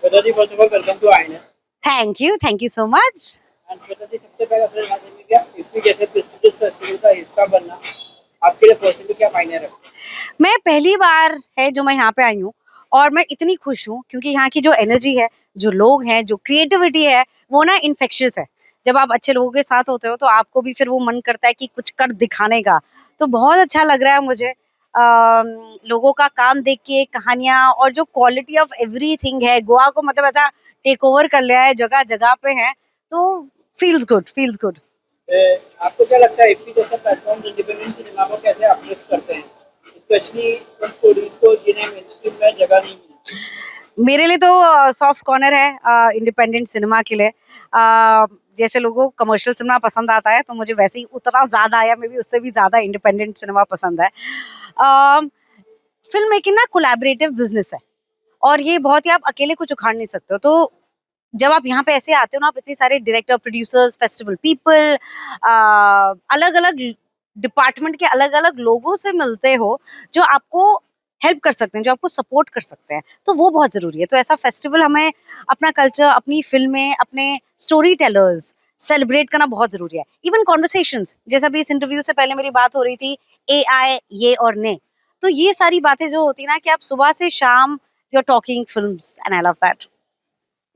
Shweta ji, first of all welcome to INS. Thank you so much. And Shweta ji, सबसे पहले अपने माध्यम में क्या इसी जैसे प्रेस्टिजियस फेस्टिवल का हिस्सा बनना आपके लिए पर्सनली क्या मायने रखता है? मैं पहली बार है जो मैं यहाँ पे आई हूँ और मैं इतनी खुश हूँ क्योंकि यहाँ की जो एनर्जी है, जो लोग हैं, जो क्रिएटिविटी है, वो ना इनफेक्शियस है। जब आप अच्छे लोगों के साथ होते हो तो आपको भी फिर वो मन करता है कि कुछ कर दिखाने का। तो बहुत अच्छा लग रहा है मुझे लोगों का काम देख के, कहानियां और जो क्वालिटी ऑफ एवरीथिंग है, गोवा को मतलब ऐसा टेक ओवर कर लिया है, जगह जगह पे है। तो फील्स गुड। आपको क्या लगता है इसी जैसा प्लेटफॉर्म इंडिपेंडेंट सिनेमा को कैसे अपलिफ्ट करते हैं, स्पेशली उन स्टोरीज को जिन्हें मेनस्ट्रीम में जगह नहीं मिलती? मेरे लिए तो सॉफ्ट कॉर्नर है इंडिपेंडेंट सिनेमा के लिए। जैसे लोगों को कमर्शियल सिनेमा पसंद आता है तो मुझे वैसे ही उतना ज़्यादा या मे बी उससे भी ज़्यादा इंडिपेंडेंट सिनेमा पसंद है। फिल्म मेकिंग ना कोलैबोरेटिव बिजनेस है और ये बहुत ही आप अकेले कुछ उखाड़ नहीं सकते हो। तो जब आप यहाँ पे ऐसे आते हो ना, आप इतने सारे डायरेक्टर, प्रोड्यूसर्स, फेस्टिवल पीपल, अलग अलग डिपार्टमेंट के अलग अलग लोगों से मिलते हो जो आपको हेल्प कर सकते हैं, जो आपको सपोर्ट कर सकते हैं। तो वो बहुत जरूरी है। तो ऐसा फेस्टिवल हमें अपना कल्चर, अपनी फिल्में, अपने स्टोरी टेलर्स सेलिब्रेट करना बहुत जरूरी है। इवन कॉन्वर्सेशंस, जैसा भी इस इंटरव्यू से पहले मेरी बात हो रही थी, AI ये और ने, तो ये सारी बातें जो होती है ना कि आप सुबह से शाम you are talking films and I love that.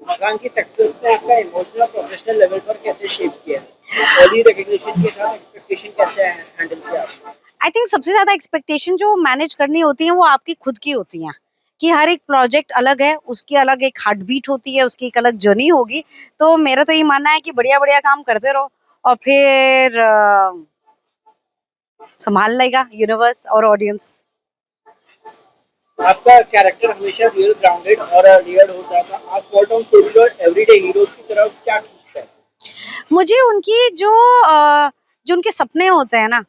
मकान की सक्सेस ने आपका इमोशनल और प्रोफेशनल लेवल पर कैसे शेप किया है? अर्ली रिकग्निशन के साथ एक्सपेक्टेशन कैसे हैंडल किया आपने? आई थिंक सबसे ज्यादा एक्सपेक्टेशन जो मैनेज करनी होती है वो आपकी खुद की होती हैं कि हर एक प्रोजेक्ट अलग है, उसकी अलग एक हार्ट बीट होती है, उसकी एक अलग जर्नी होगी। तो मेरा तो ये मानना है कि बढ़िया बढ़िया काम करते रहो और फिर संभाल लेगा यूनिवर्स और ऑडियंस। आपका कैरेक्टर हमेशा रियल ग्राउंडेड और रियल होता था। आप स्मॉल टाउन स्टोरी और एवरीडे हीरोज की तरफ क्या खींचता है? मुझे उनकी जो उनके सपने होते हैं ना,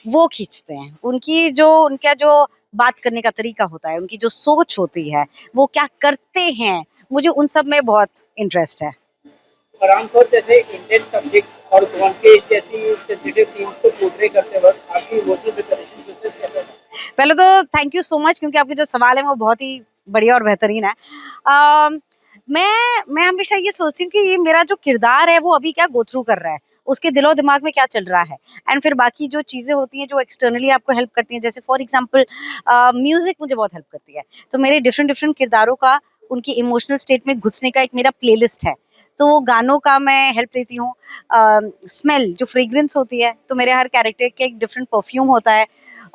वो खींचते हैं। उनकी जो उनका जो बात करने का तरीका होता है, उनकी जो सोच होती है, वो क्या करते हैं, मुझे उन सब में बहुत इंटरेस्ट है। फरहान खान जैसे इंडियन सब्जेक्ट और ब्योमकेश जैसी सेंसिटिव थीम्स को पोर्ट्रे करते वक्त आपकी इमोशनल प्रिपरेशन प्रोसेस कैसा था? पहले तो थैंक यू सो मच क्योंकि आपके जो सवाल है वो बहुत ही बढ़िया और बेहतरीन है। अम, मैं हमेशा ये सोचती हूँ कि ये मेरा जो किरदार है वो अभी क्या गो थ्रू कर रहा है, उसके दिलो दिमाग में क्या चल रहा है। एंड फिर बाकी जो चीज़ें होती हैं जो एक्सटर्नली आपको हेल्प करती हैं, जैसे फॉर एग्जांपल म्यूजिक मुझे बहुत हेल्प करती है। तो मेरे डिफरेंट डिफरेंट किरदारों का उनकी इमोशनल स्टेट में घुसने का एक मेरा प्लेलिस्ट है। तो वो गानों का मैं हेल्प लेती हूँ। स्मेल जो फ्रेग्रेंस होती है, तो मेरे हर कैरेक्टर के एक डिफरेंट परफ्यूम होता है।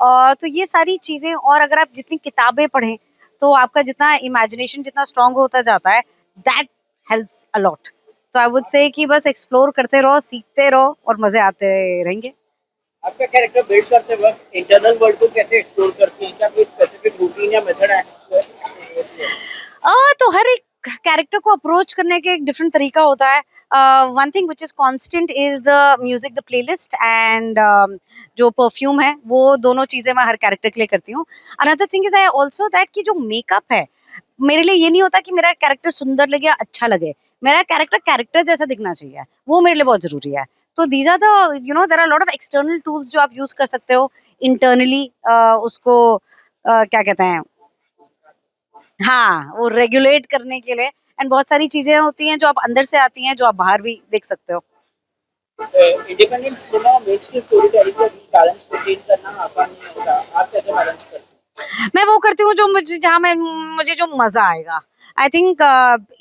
तो ये सारी चीज़ें, और अगर आप जितनी किताबें पढ़ें तो आपका जितना इमेजिनेशन जितना स्ट्रांग होता जाता है, दैट हेल्प्स अ लॉट। तो आई वुड से कि बस एक्सप्लोर करते रहो, सीखते रहो और मजे आते रहेंगे। आपका कैरेक्टर बिल्ड करते वक्त इंटरनल वर्ल्ड को कैसे एक्सप्लोर करती हैं? क्या कोई स्पेसिफिक रूटीन या मेथड है? तो हर एक कैरेक्टर को अप्रोच करने के एक डिफरेंट तरीका होता है। One thing which is constant is the music, the playlist and जो परफ्यूम है, वो दोनों चीजें मैं हर कैरेक्टर के लिए करती हूँ। Another thing is I also that कि जो मेकअप है, मेरे लिए ये नहीं होता कि मेरा कैरेक्टर सुंदर लगे या अच्छा लगे। मेरा कैरेक्टर कैरेक्टर जैसा दिखना चाहिए, वो मेरे लिए बहुत जरूरी है। तो these are the there are lot of external tools जो आप यूज कर सकते हो इंटरनली, उसको क्या कहते हैं, हाँ, वो रेगुलेट करने के लिए। एंड बहुत सारी चीजें होती हैं जो आप अंदर से आती हैं, जो आप बाहर भी देख सकते हो। इंडिपेंडेंट सिनेमा और मेनस्ट्रीम स्टोरी टेलिंग के बीच बैलेंस मेंटेन करना आसान नहीं होता। आप कैसे बैलेंस करते हैं? मैं वो करती हूँ जो मुझे, जहाँ मैं मुझे जो मजा आएगा। आई थिंक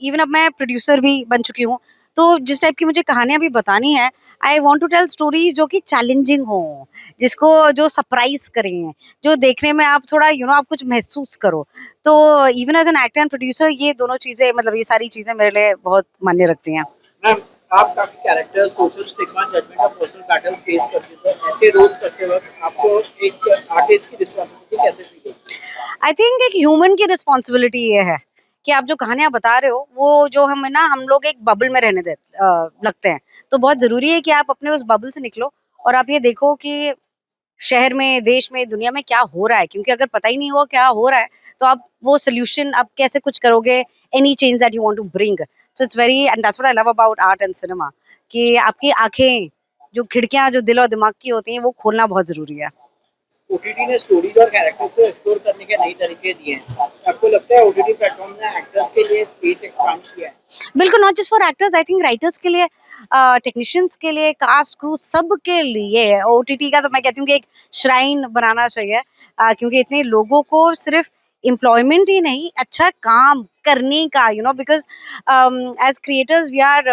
इवन अब मैं प्रोड्यूसर भी बन चुकी हूँ, तो जिस टाइप की मुझे कहानियां भी बतानी है, I want to tell stories जो कि चैलेंजिंग हो, जिसको जो सरप्राइज करें, जो देखने में आप थोड़ा आप कुछ महसूस करो। तो even as an actor and producer, ये दोनों चीजें, मतलब ये सारी चीजें मेरे लिए बहुत मायने रखती हैं। मैम, आप काफी कैरेक्टर सोशल स्टिग्मा जजमेंट और पर्सनल बैटल फेस करते थे। ऐसे रोल करते वक्त आपको एक आर्टिस्ट की रिस्पॉन्सिबिलिटी कैसे फील होती आई थिंक एक ह्यूमन की रिस्पॉन्सिबिलिटी ये है कि आप जो कहानियां बता रहे हो, वो जो हम लोग एक बबल में रहने लगते हैं। तो बहुत जरूरी है कि आप अपने उस बबल से निकलो और आप ये देखो कि शहर में, देश में, दुनिया में क्या हो रहा है। क्योंकि अगर पता ही नहीं हुआ क्या हो रहा है तो आप वो सोल्यूशन आप कैसे कुछ करोगे, any change that you want to bring. So it's very, and that's what I love about art and cinema, कि आपकी आंखें, जो खिड़कियां जो दिल और दिमाग की होती हैं, वो खोलना बहुत जरूरी है। ओटीटी ने स्टोरीज और कैरेक्टर्स को एक्सप्लोर करने के नए तरीके दिए हैं। आपको लगता है ओटीटी प्लेटफॉर्म ने एक्टर्स के लिए स्पेस एक्सपांड किया है? बिल्कुल, not just for actors, I think writers के लिए, टेक्नीशियंस के लिए, कास्ट क्रू सब के लिए ओटीटी का तो मैं कहती हूँ कि एक श्राइन बनाना चाहिए, क्योंकि इतने लोगों को सिर्फ एम्प्लॉयमेंट ही नहीं, अच्छा काम करने का, because as creators we are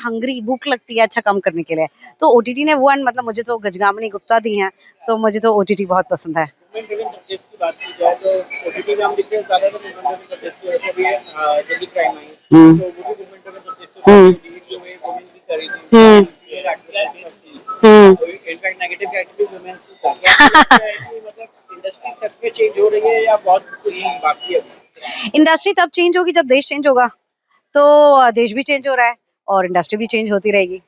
hungry, भूख लगती है अच्छा काम करने के लिए। तो ओटीटी ने वो, मतलब मुझे तो गजगामिनी गुप्ता दी हैं, तो मुझे तो ओटीटी बहुत पसंद है। वुमेन ड्रिवन सब्जेक्ट्स की बात की जाए तो ओटीटी में हम देखते हैं ज़्यादातर वुमेन ड्रिवन सब्जेक्ट्स की वजह से भी जल्दी क्राइम आई। तो वो भी वुमेन ड्रिवन सब्जेक्ट्स पे लीड जो है वुमेन की करी थी। ये एक्ट्रेस थी। इनफैक्ट नेगेटिव कैरेक्टर भी वुमेन की था। क्या आपको लगता है कि मतलब इंडस्ट्री सच में चेंज हो रही है या बहुत कुछ बाकी है अभी? इंडस्ट्री तब चेंज होगी जब देश चेंज होगा, तो देश भी चेंज हो रहा है और इंडस्ट्री भी चेंज होती रहेगी।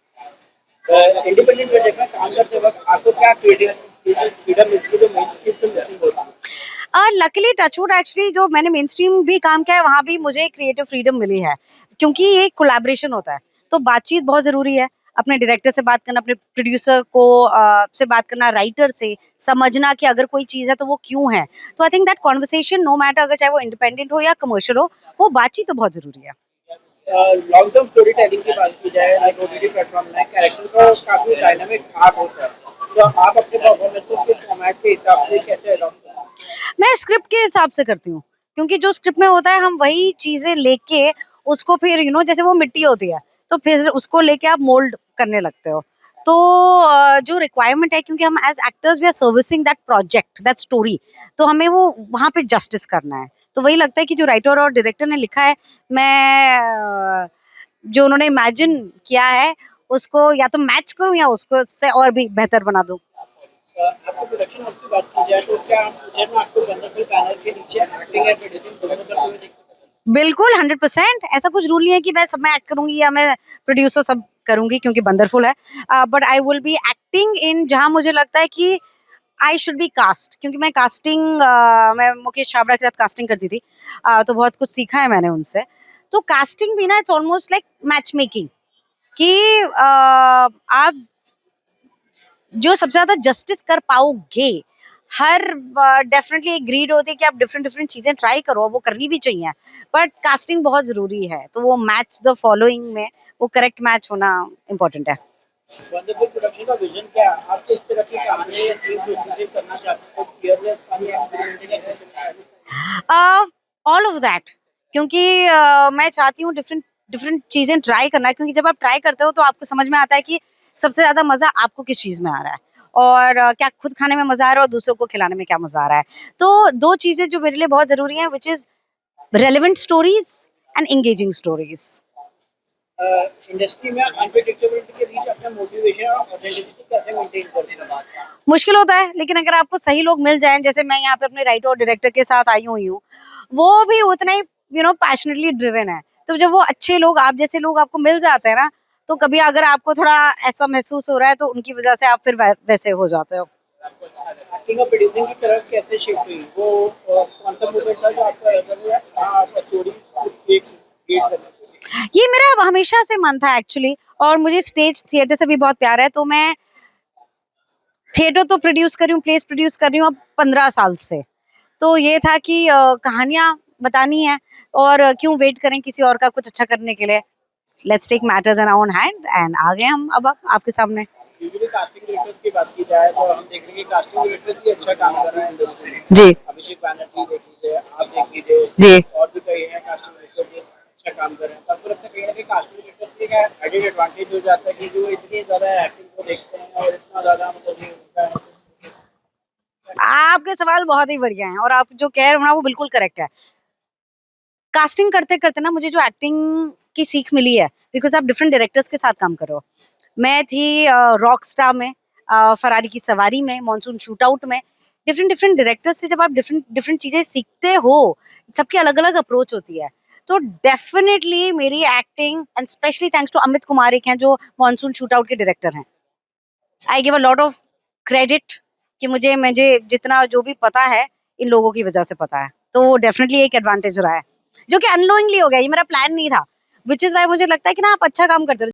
इंडिपेंडेंट प्रोजेक्ट में काम करते वक्त आपको क्या क्रिएटिव फ्रीडम मिलती है जो मेन स्ट्रीम से मिसिंग होती है? लकीली टचवुड, एक्चुअली जो मैंने मेन स्ट्रीम भी काम किया है वहाँ भी मुझे क्रिएटिव फ्रीडम मिली है, क्योंकि ये कोलैबोरेशन होता है, तो बातचीत बहुत ज़रूरी है। अपने डायरेक्टर से बात करना, अपने प्रोड्यूसर को से बात करना, राइटर से समझना कि अगर कोई चीज़ है तो वो क्यों है। तो I think that conversation, no matter अगर चाहे वो इंडिपेंडेंट हो या कमर्शियल हो, वो बातचीत तो बहुत ज़रूरी है। लॉन्ग टर्म स्टोरी टेलिंग की बात की जाए लाइक ओटीटी प्लेटफॉर्म में कैरेक्टर का काफी डायनामिक आर्ट होता है, तो आप अपने परफॉर्मेंस के फॉर्मेट के हिसाब से कैसे अडॉप्ट करते हैं? मैं स्क्रिप्ट के हिसाब से करती हूँ, क्योंकि जो स्क्रिप्ट में होता है हम वही चीजें लेके उसको फिर जैसे वो मिट्टी होती है, तो फिर उसको लेके आप मोल्ड करने लगते हो। तो जो रिक्वायरमेंट है, क्योंकि हम as actors we are servicing that project, that story, तो हमें वो वहाँ पे जस्टिस करना है। तो वही लगता है कि जो राइटर और डायरेक्टर ने लिखा है, मैं जो उन्होंने इमेजिन किया है उसको या तो मैच करूँ या उसको से और भी बेहतर बना दूँ। आपको प्रोडक्शन हाउस की बात की जाए तो क्या फ्यूचर में आपको वंडरफुल बैनर के नीचे एक्टिंग या प्रोड्यूसिंग दोनों करते हुए देखते हैं? बिल्कुल 100%, ऐसा कुछ रूल नहीं है कि मैं सब में एक्ट करूंगी या मैं प्रोड्यूसर सब करूंगी, क्योंकि वंडरफुल है, but I will be acting in जहां मुझे लगता है कि आई शुड बी कास्ट, क्योंकि मैं कास्टिंग, मैं मुकेश छाबड़ा के साथ कास्टिंग करती थी, तो बहुत कुछ सीखा है मैंने उनसे। तो कास्टिंग भी ना, it's almost like match making, कि आप जो सबसे ज्यादा जस्टिस कर पाओगे, हर डेफिनेटली एक ग्रीड होती है कि आप डिफरेंट डिफरेंट चीजें ट्राई करो, वो करनी भी चाहिए, बट कास्टिंग बहुत जरूरी है, तो वो मैच द फॉलोइंग में वो करेक्ट मैच होना इम्पोर्टेंट है। वंडरफुल प्रोडक्शन का विजन क्या है? आप किस तरह की कहानी या थीम प्रोसीजर करना चाहते हैं? फियरलेस फन या एक्सपेरिमेंटिंग? ऑल ऑफ दैट, क्योंकि मैं चाहती हूँ डिफरेंट डिफरेंट चीजें ट्राई करना, क्योंकि जब आप ट्राई करते हो तो आपको समझ में आता है कि सबसे ज्यादा मजा आपको किस चीज में आ रहा है, और क्या खुद खाने में मजा आ रहा है और दूसरों को खिलाने में क्या मजा आ रहा है। तो दो चीजें जो मेरे लिए बहुत जरूरी हैं, which is relevant stories and engaging stories. Industry में अनप्रेडिक्टेबिलिटी के बीच अपना मोटिवेशन और ऑथेंटिसिटी कैसे मेंटेन करते हैं? मुश्किल होता है, लेकिन अगर आपको सही लोग मिल जाएं, जैसे मैं यहाँ पे अपने राइटर और डायरेक्टर के साथ आई हुई हूँ, वो भी उतना ही पैशनेटली ड्रिवन है, तो जब वो अच्छे लोग, आप जैसे लोग आपको मिल जाते हैं ना, तो कभी अगर आपको थोड़ा ऐसा महसूस हो रहा है तो उनकी वजह से आप फिर वैसे हो जाते हो। एक्टिंग और प्रोड्यूसिंग की तरफ कैसे शिफ्ट हुई? वो कौन सा मूवमेंट था जो आपका ऐसा हुआ आप स्टोरी क्रिएट करना चाहिए? ये मेरा हमेशा से मन था एक्चुअली, और मुझे स्टेज थिएटर से भी बहुत प्यार है, तो मैं थिएटर तो प्रोड्यूस कर रही हूँ, प्लेस प्रोड्यूस कर रही हूँ अब 15 साल से। तो ये था कि कहानियां बतानी है, और क्यों वेट करें किसी और का कुछ अच्छा करने के लिए। Let's take matters in our own hand, and आ गए हम अब आपके सामने। यूजुअली कास्टिंग डायरेक्टर्स की बात की जाए तो हम देख रहे हैं कि कास्टिंग डायरेक्टर्स भी अच्छा काम कर रहे हैं इंडस्ट्री में। जी अभिषेक बैनर्जी देख लीजिए, आप देख लीजिए, जी। और भी कई हैं कास्टिंग डायरेक्टर जो अच्छा काम कर रहे हैं। आपको लगता है कहीं ना कहीं कास्टिंग डायरेक्टर्स की का एडेड एडवांटेज हो जाता है कि जो इतनी ज्यादा एक्टिंग को देखते हैं और इतना ज्यादा मतलब ये उनका आपके सवाल बहुत ही बढ़िया हैं, और आप जो कह रहे हो ना वो बिल्कुल करेक्ट है। कास्टिंग करते करते ना मुझे जो एक्टिंग की सीख मिली है, बिकॉज आप डिफरेंट डायरेक्टर्स के साथ काम करो। मैं थी रॉक स्टार में, फरारी की सवारी में, मॉनसून शूट आउट में, डिफरेंट डिफरेंट डायरेक्टर्स से जब आप डिफरेंट डिफरेंट चीजें सीखते हो, सबकी अलग अलग अप्रोच होती है। तो डेफिनेटली मेरी acting, and specially thanks to Amit Kumar एक हैं जो मॉनसून शूट आउट के डायरेक्टर हैं, I give a lot of credit, कि मुझे मुझे जितना जो भी पता है इन लोगों की वजह से पता है, तो वो डेफिनेटली एक एडवांटेज रहा है, जो कि अननोइंगली हो गया, ये मेरा प्लान नहीं था, विच इज वाई मुझे लगता है कि ना आप अच्छा काम करते हो।